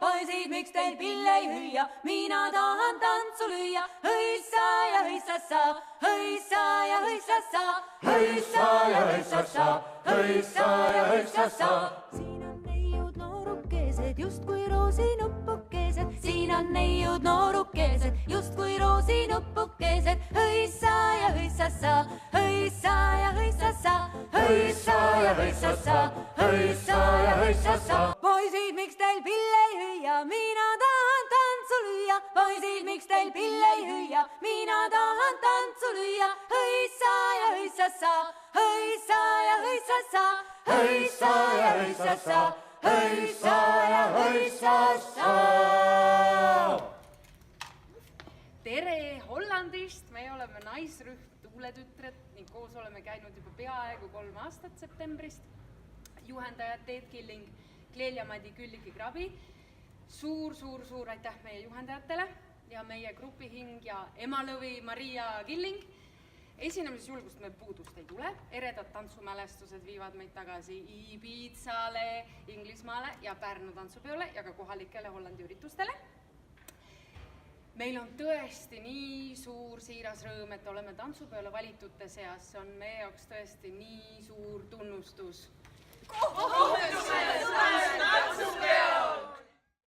Poisid, miks teil pille ei hüüa, mina tahan tantsu lüüa. Hõissa ja hõissassa, hõissa ja hõissassa, hõissa ja hõissassa, hõissa ja hõissassa. Siin on neiud noorukesed, justkui roosinupukesed. Siin on neiud noorukesed, justkui roosinupukesed. Hõissa ja hõissassa, hõissa ja hõissassa, hõissa ja hõissassa, hõissa ja hõissassa. Poisid, miks teil pille ei hüüa, mina tahan tantsu lüüa. Poisid, miks teil pille ei hüüa, mina tahan tantsu lüüa. Hõissa ja hõissassa, hõissa ja hõissassa, hõissa ja hõissassa, hõissa ja hõissassa. Tere Hollandist, me oleme naisrühm Tuuletütred ning koos oleme käinud juba peaaegu 3 aastat septembrist. Juhendajad Teet Killing, Klelja-Madi Külliki Krabi. Suur aitäh meie juhendajatele ja meie grupihing ja emalõvi Maria Killing. Esinemisjulgust meil puudust ei tule. Eredad tantsumälestused viivad meid tagasi Ibizale, Inglismaale ja Pärnu tantsupeole ja ka kohalikele Hollandi üritustele. Meil on tõesti nii suur siiras rõõm, et oleme tantsupeole valitute seas. See on meie jaoks tõesti nii suur tunnustus. Kohtume tantsupeole!